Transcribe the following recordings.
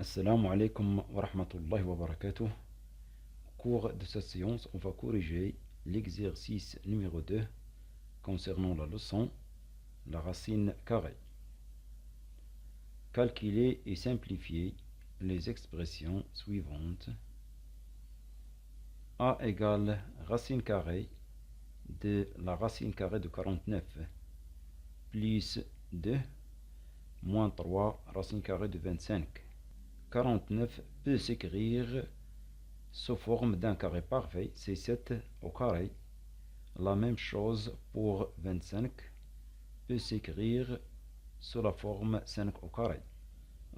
Assalamu alaikum wa rahmatullahi wa barakatuh. Au cours de cette séance, on va corriger l'exercice numéro 2 concernant la leçon, la racine carrée. Calculer et simplifier les expressions suivantes. A égale racine carrée de la racine carrée de 49 plus 2 moins 3 racine carrée de 25. 49 peut s'écrire sous forme d'un carré parfait, c'est 7 au carré. La même chose pour 25 peut s'écrire sous la forme 5 au carré.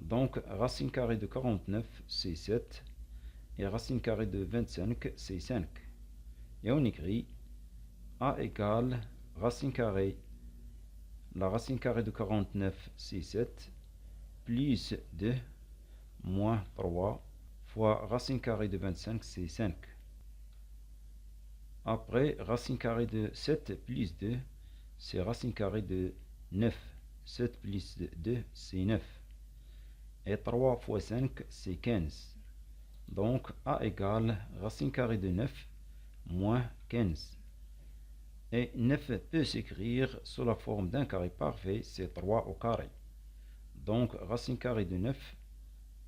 Donc racine carrée de 49 c'est 7 et racine carrée de 25 c'est 5. Et on écrit A égale racine carrée. La racine carrée de 49 c'est 7 plus 2 moins 3 fois racine carrée de 25 c'est 5. Après, racine carrée de 7 plus 2 c'est racine carrée de 9. 7 plus 2 c'est 9. Et 3 fois 5 c'est 15. Donc A égale racine carrée de 9 moins 15. Et 9 peut s'écrire sous la forme d'un carré parfait, c'est 3 au carré. Donc racine carrée de 9,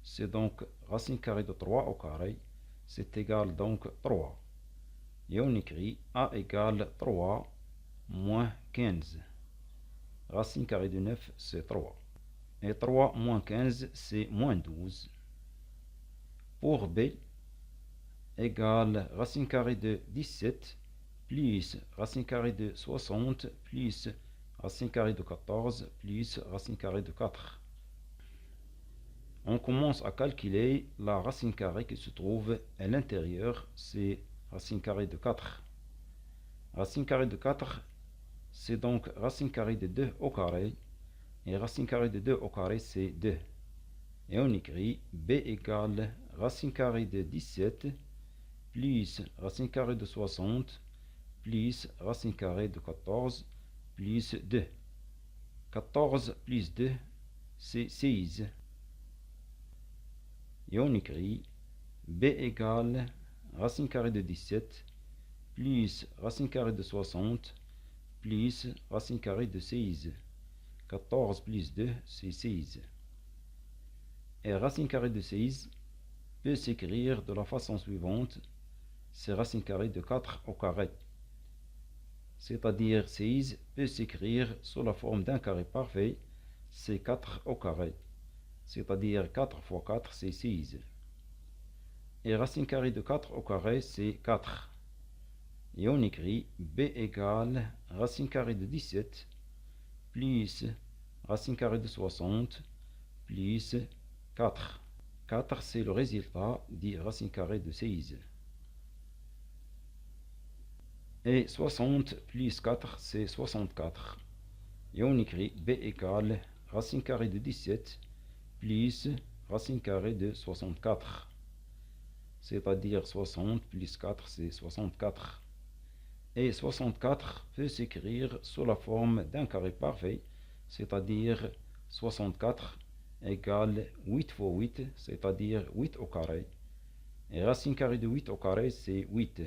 c'est donc racine carrée de 3 au carré, c'est égal donc 3. Et on écrit A égale 3 moins 15. Racine carrée de 9, c'est 3. Et 3 moins 15, c'est moins 12. Pour B, égale racine carrée de 17 plus racine carrée de 60 plus racine carrée de 14 plus racine carrée de 4. On commence à calculer la racine carrée qui se trouve à l'intérieur, c'est racine carrée de 4. Racine carrée de 4, c'est donc racine carrée de 2 au carré. Et racine carrée de 2 au carré, c'est 2. Et on écrit B égale racine carrée de 17 plus racine carrée de 60 plus racine carrée de 14 plus 2. 14 plus 2, c'est 16. Et on écrit B égale racine carrée de 17 plus racine carrée de 60 plus racine carrée de 16. 14 plus 2, c'est 16. Et racine carrée de 16 peut s'écrire de la façon suivante, c'est racine carrée de 4 au carré. C'est-à-dire 16 peut s'écrire sous la forme d'un carré parfait, c'est 4 au carré. C'est-à-dire 4 fois 4, c'est 6. Et racine carrée de 4 au carré, c'est 4. Et on écrit B égale racine carrée de 17 plus racine carrée de 60 plus 4. 4, c'est le résultat de racine carrée de 6. Et 60 plus 4, c'est 64. Et on écrit B égale racine carrée de 17 plus racine carrée de 64. C'est-à-dire 60 plus 4, c'est 64. Et 64 peut s'écrire sous la forme d'un carré parfait, c'est-à-dire 64 égale 8 fois 8, c'est-à-dire 8 au carré. Et racine carrée de 8 au carré, c'est 8.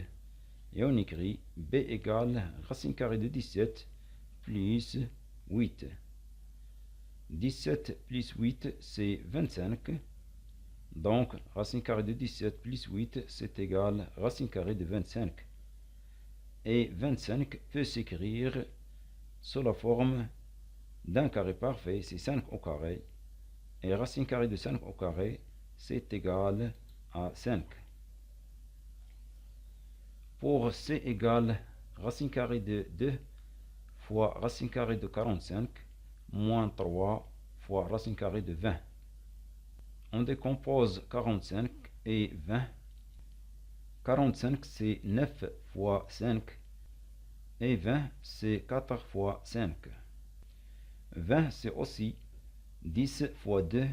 Et on écrit B égale racine carrée de 17 plus 8. 17 plus 8, c'est 25. Donc, racine carrée de 17 plus 8, c'est égal racine carrée de 25. Et 25 peut s'écrire sous la forme d'un carré parfait, c'est 5 au carré. Et racine carrée de 5 au carré, c'est égal à 5. Pour C égale racine carrée de 2 fois racine carrée de 45 moins 3 fois racine carrée de 20. On décompose 45 et 20. 45 c'est 9 fois 5 et 20 c'est 4 fois 5. 20 c'est aussi 10 fois 2,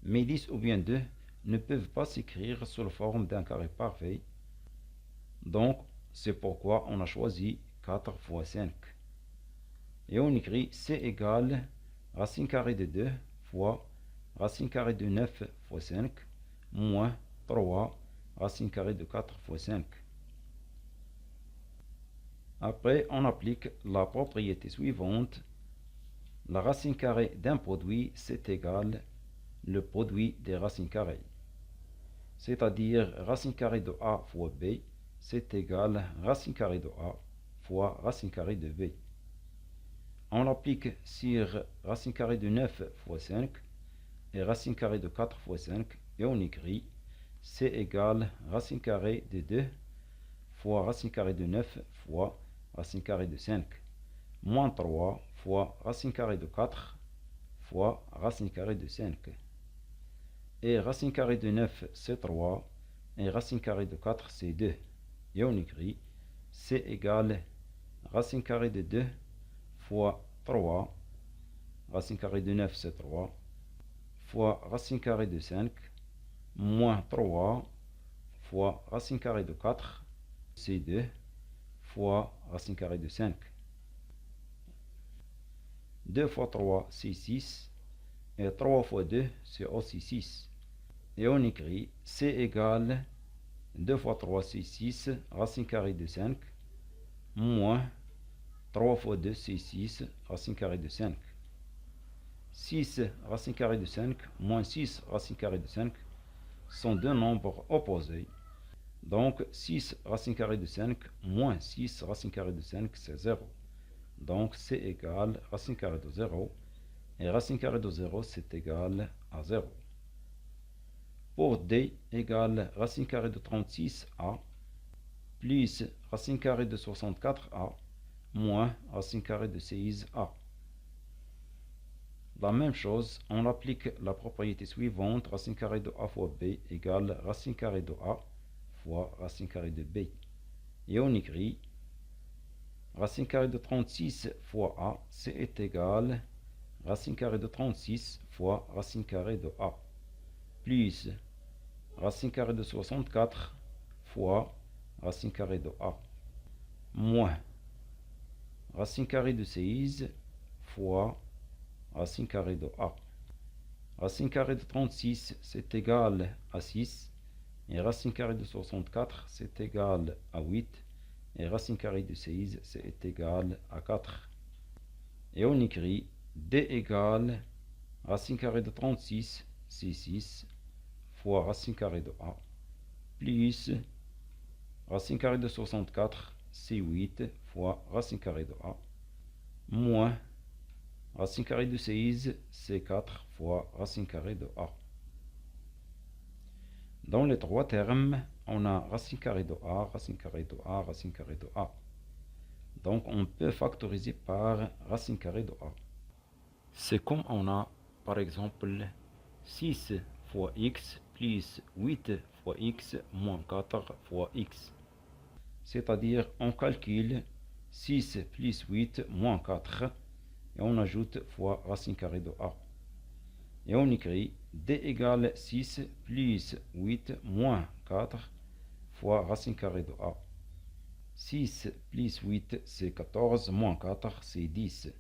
mais 10 ou bien 2 ne peuvent pas s'écrire sous la forme d'un carré parfait. Donc c'est pourquoi on a choisi 4 fois 5. Et on écrit C égale racine carrée de 2 fois racine carrée de 9 fois 5, moins 3, racine carrée de 4 fois 5. Après, on applique la propriété suivante. La racine carrée d'un produit, c'est égal le produit des racines carrées. C'est-à-dire racine carrée de A fois B, c'est égal racine carrée de A fois racine carrée de B. On l'applique sur racine carrée de 9 fois 5 et racine carrée de 4 fois 5 et on écrit c'est égal racine carrée de 2 fois racine carrée de 9 fois racine carrée de 5 moins 3 fois racine carrée de 4 fois racine carrée de 5. Et racine carrée de 9 c'est 3 et racine carrée de 4 c'est 2. Et on écrit c'est égal racine carrée de 2 fois 3, racine carrée de 9 c'est 3, fois racine carrée de 5, moins 3 fois racine carrée de 4, c'est 2, fois racine carrée de 5. 2 fois 3 c'est 6, et 3 fois 2 c'est aussi 6. Et on écrit c'est égal 2 fois 3 c'est 6, racine carrée de 5, moins 3 fois 2 c'est 6, racine carrée de 5. 6 racine carrée de 5 moins 6 racine carrée de 5 sont deux nombres opposés. Donc 6 racine carrée de 5 moins 6 racine carrée de 5 c'est 0. Donc c'est égal racine carrée de 0. Et racine carrée de 0 c'est égal à 0. Pour D égale racine carrée de 36A plus racine carrée de 64A moins racine carrée de 16A. La même chose, on applique la propriété suivante, racine carrée de A fois B égale racine carrée de A fois racine carrée de B. Et on écrit racine carrée de 36 fois A, c'est égal racine carrée de 36 fois racine carrée de A, plus racine carrée de 64 fois racine carrée de A, moins racine carrée de 16 fois racine carrée de A. Racine carrée de 36, c'est égal à 6. Et racine carrée de 64, c'est égal à 8. Et racine carrée de 16, c'est égal à 4. Et on écrit D égale racine carrée de 36, c'est 6, fois racine carrée de A, plus racine carrée de 64, c'est 8, fois racine carrée de A, moins racine carrée de 16, c'est 4 fois racine carrée de A. Dans les trois termes, on a racine carrée de A, racine carrée de A, racine carrée de A. Donc on peut factoriser par racine carrée de A. C'est comme on a par exemple 6 fois x plus 8 fois x moins 4 fois x. C'est-à-dire on calcule 6 plus 8 moins 4 et on ajoute fois racine carrée de A. Et on écrit D égale 6 plus 8 moins 4 fois racine carrée de A. 6 plus 8 c'est 14, moins 4 c'est 10.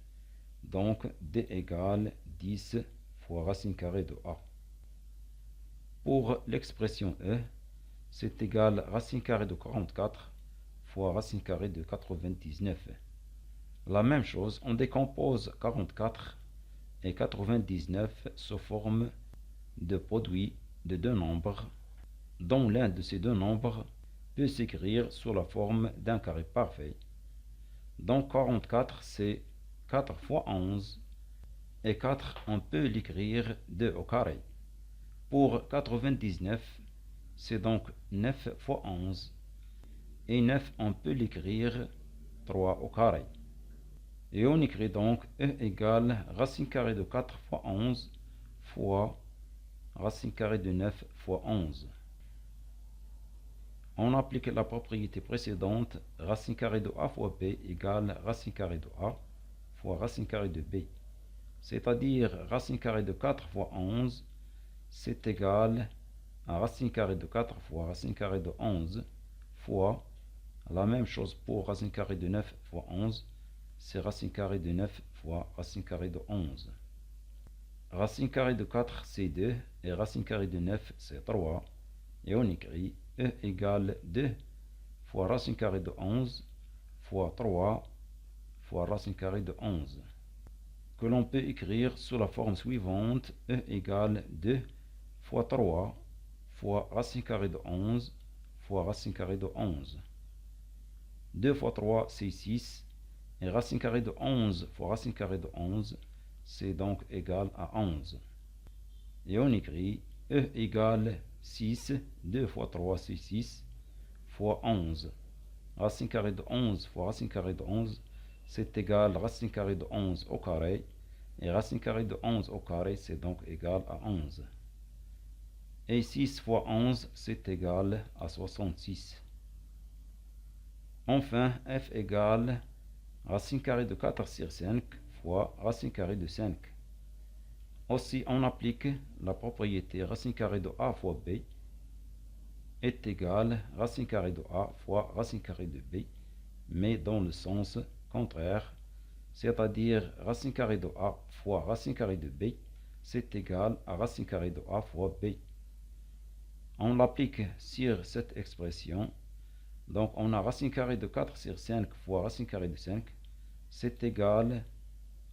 Donc D égale 10 fois racine carrée de A. Pour l'expression E, c'est égal racine carrée de 44 fois racine carrée de 99. La même chose, on décompose 44 et 99 sous forme de produit de deux nombres, dont l'un de ces deux nombres peut s'écrire sous la forme d'un carré parfait. Donc 44 c'est 4 fois 11 et 4 on peut l'écrire 2 au carré. Pour 99 c'est donc 9 fois 11 et 9 on peut l'écrire 3 au carré. Et on écrit donc E égale racine carrée de 4 fois 11 fois racine carrée de 9 fois 11. On applique la propriété précédente, racine carrée de A fois B égale racine carrée de A fois racine carrée de B. C'est-à-dire racine carrée de 4 fois 11, c'est égal à racine carrée de 4 fois racine carrée de 11 fois la même chose pour racine carrée de 9 fois 11, c'est racine carrée de 9 fois racine carrée de 11. Racine carrée de 4, c'est 2. Et racine carrée de 9, c'est 3. Et on écrit E égale 2 fois racine carrée de 11 fois 3 fois racine carrée de 11. Que l'on peut écrire sous la forme suivante. E égale 2 fois 3 fois racine carrée de 11 fois racine carrée de 11. 2 fois 3, c'est 6. Et racine carrée de 11 fois racine carrée de 11, c'est donc égal à 11. Et on écrit E égale 6, 2 fois 3, c'est 6, fois 11. Racine carrée de 11 fois racine carrée de 11, c'est égal à racine carrée de 11 au carré. Et racine carrée de 11 au carré, c'est donc égal à 11. Et 6 fois 11, c'est égal à 66. Enfin, f égale racine carrée de 4 sur 5 fois racine carrée de 5. Aussi, on applique la propriété racine carrée de a fois b est égal racine carrée de a fois racine carrée de b, mais dans le sens contraire, c'est-à-dire racine carrée de a fois racine carrée de b, c'est égal à racine carrée de a fois b. On l'applique sur cette expression. Donc on a racine carrée de 4 sur 5 fois racine carrée de 5, c'est égal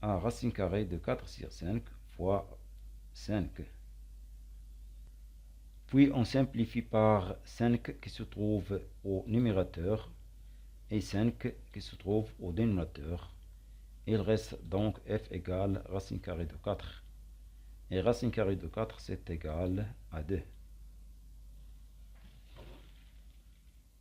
à racine carrée de 4 sur 5 fois 5. Puis on simplifie par 5 qui se trouve au numérateur et 5 qui se trouve au dénominateur. Il reste donc f égale racine carrée de 4. Et racine carrée de 4, c'est égal à 2.